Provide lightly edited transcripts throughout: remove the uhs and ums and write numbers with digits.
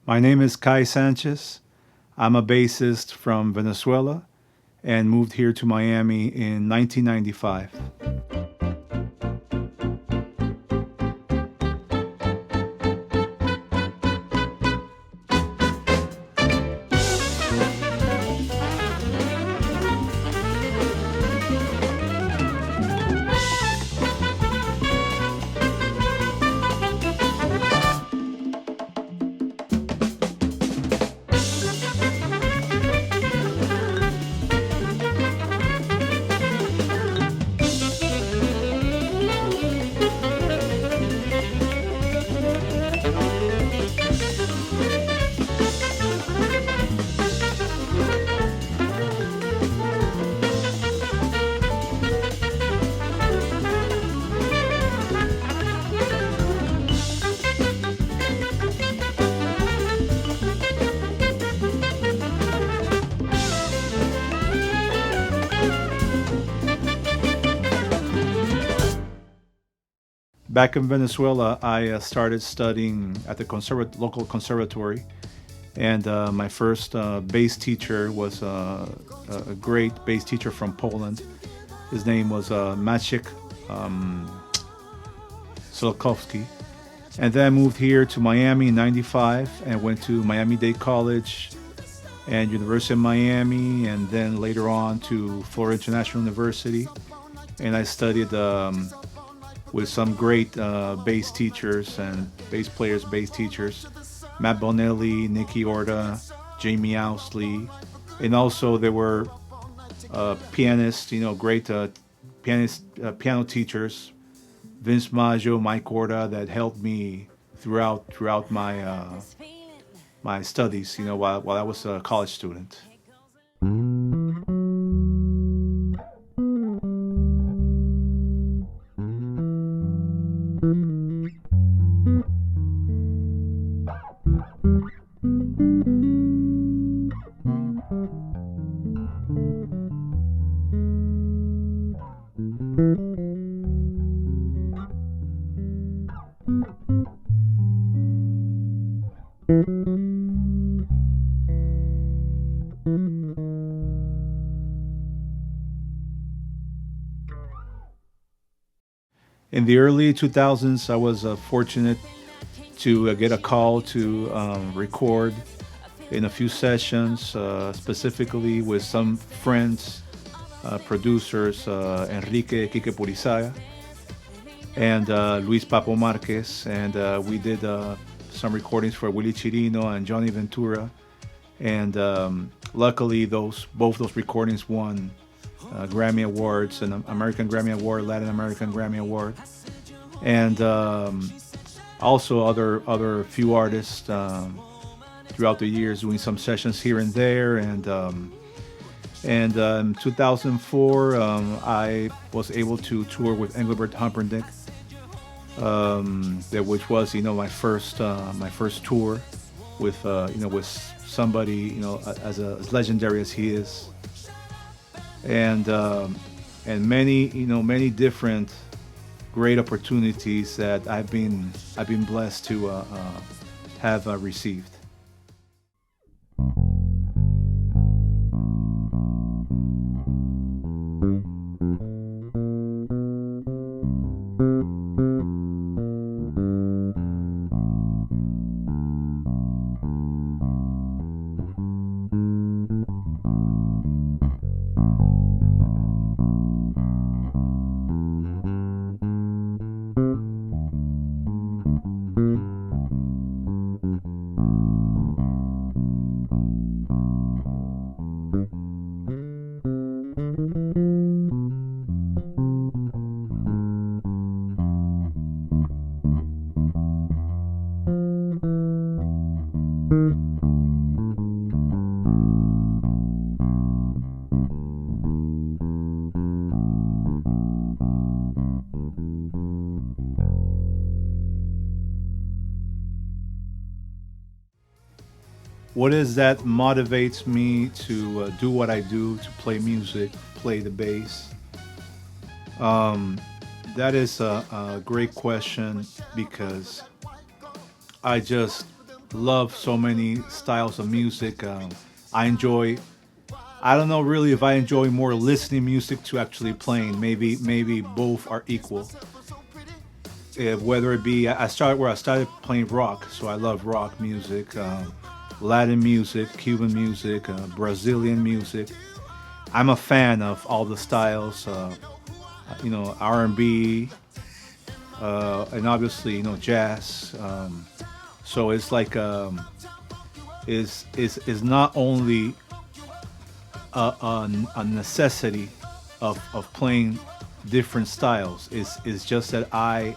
My name is Kai Sanchez. I'm a bassist from Venezuela and moved here to Miami in 1995. Back in Venezuela, I started studying at the local conservatory, and my first bass teacher was a great bass teacher from Poland. His name was Maciek um, Solokowski. And then I moved here to Miami in '95 and went to Miami-Dade College and University of Miami, and then later on to Florida International University. And I studied with some great bass teachers and bass players, bass teachers, Matt Bonelli, Nicky Orta, Jamie Owsley, and also there were pianists, great piano teachers, Vince Maggio, Mike Orta, that helped me throughout my studies, while I was a college student. In the early 2000s, I was fortunate to get a call to record in a few sessions, specifically with some friends, producers, Enrique Quique Purisaya and Luis Papo Marquez. And we did some recordings for Willie Chirino and Johnny Ventura. And luckily, both those recordings won Grammy Awards, an American Grammy Award, Latin American Grammy Award, and also other few artists throughout the years doing some sessions here and there. And in 2004, I was able to tour with Engelbert Humperdinck, which was my first tour with with somebody as legendary as he is, and many different great opportunities that I've been blessed to have received. what is that motivates me to do what I do, to play music, play the bass? That is a great question because I just love so many styles of music. I enjoy. I don't know really if I enjoy more listening music to actually playing. Maybe both are equal. Whether it be I started playing rock, so I love rock music, Latin music, Cuban music, Brazilian music. I'm a fan of all the styles, R&B, and obviously jazz. So it's like is not only a necessity of playing different styles. It's just that I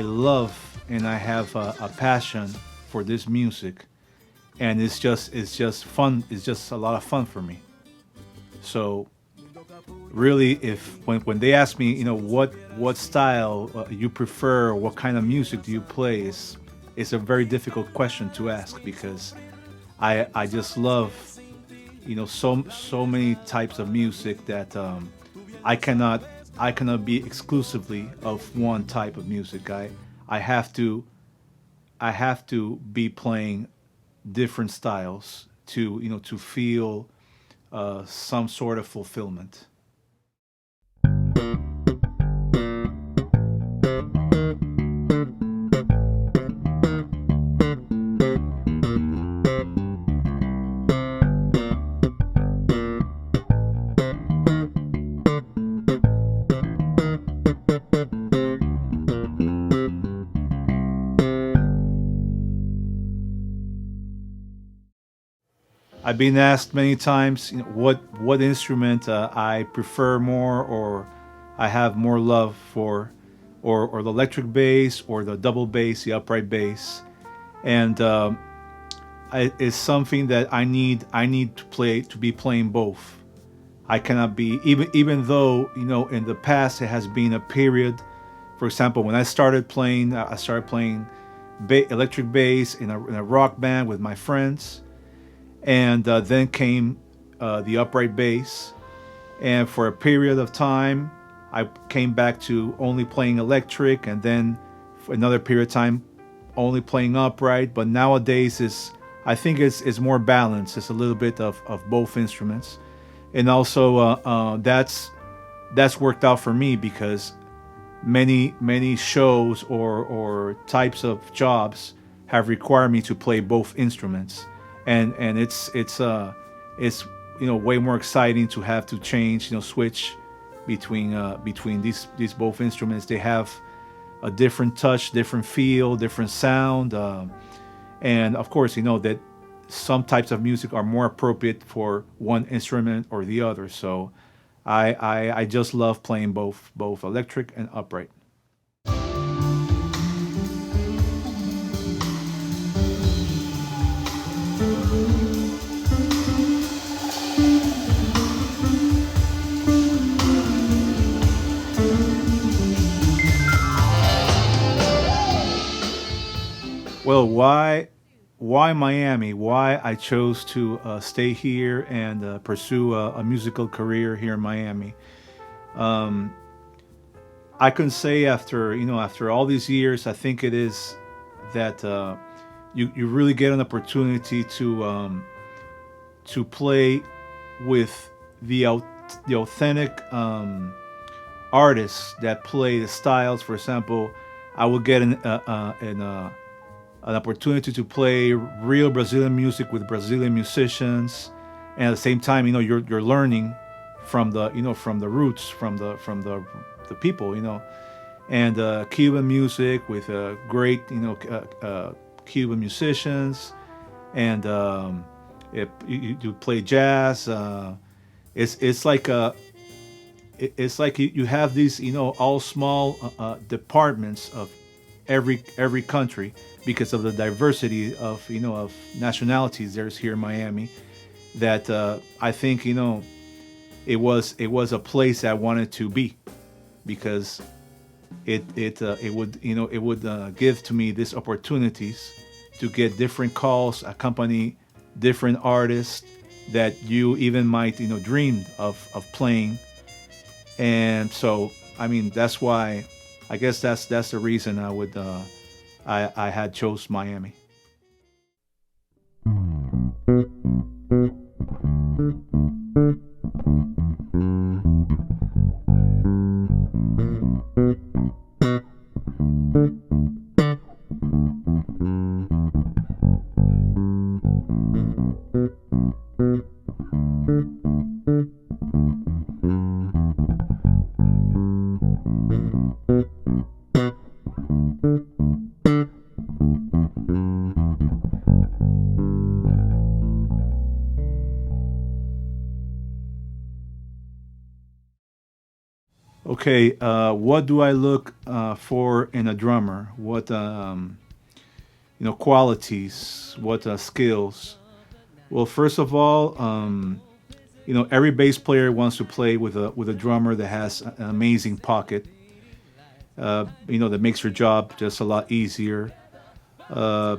love and I have a passion for this music, and it's just fun. It's just a lot of fun for me. So really, if when they ask me, what style you prefer, what kind of music do you play, it's a very difficult question to ask because I just love so many types of music that I cannot I cannot be exclusively of one type of music. I have to I have to be playing different styles to feel some sort of fulfillment. I've been asked many times, what instrument I prefer more, or I have more love for, or the electric bass, or the double bass, the upright bass, and it's something that I need to be playing both. I cannot be even though in the past it has been a period. For example, when I started playing electric bass in a rock band with my friends, and then came the upright bass. And for a period of time, I came back to only playing electric, and then for another period of time, only playing upright. But nowadays, I think it's more balanced. It's a little bit of both instruments, and also that's worked out for me because many shows or types of jobs have required me to play both instruments, and it's way more exciting to have to change, switch between these both instruments. They have a different touch, different feel, different sound, and of course that some types of music are more appropriate for one instrument or the other. So I just love playing both electric and upright. Well, why Miami? Why I chose to stay here and pursue a musical career here in Miami? Um, I can say after all these years, I think it is that you really get an opportunity to play with the authentic artists that play the styles. For example, I will get an opportunity to play real Brazilian music with Brazilian musicians, and at the same time, you're learning from the roots, from the people, and Cuban music with great Cuban musicians, and you play jazz. It's like it's like you have these all small departments of every country because of the diversity of nationalities there's here in Miami. That I think it was a place I wanted to be because it would give to me these opportunities to get different calls, accompany different artists that you even might dreamed of playing. And so I mean that's why I guess that's the reason I had chose Miami. Okay, what do I look for in a drummer? What qualities? What skills? Well, first of all, every bass player wants to play with a drummer that has an amazing pocket. That makes your job just a lot easier. Uh,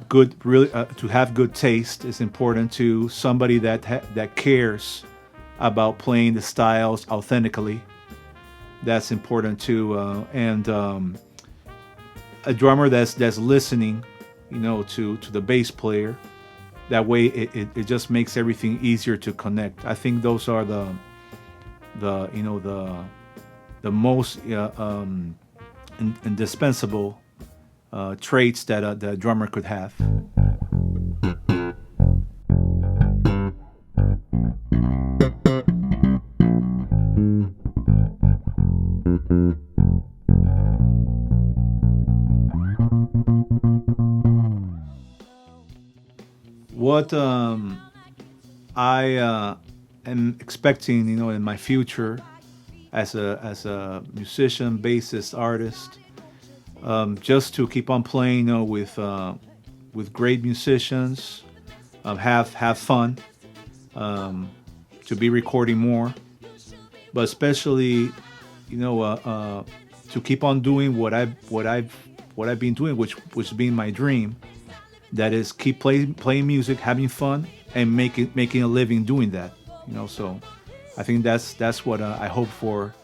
Good, really, to have good taste is important to somebody that cares about playing the styles authentically. That's important too, and a drummer that's listening, to the bass player. That way, it just makes everything easier to connect. I think those are the you know the most indispensable traits that the drummer could have. What I am expecting, in my future as a musician, bassist, artist, just to keep on playing, with great musicians, have fun, to be recording more, but especially, to keep on doing what I've been doing, which has been my dream. That is, keep playing music, having fun, and making a living doing that. So I think that's what I hope for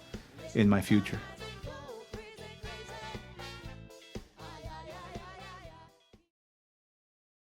in my future.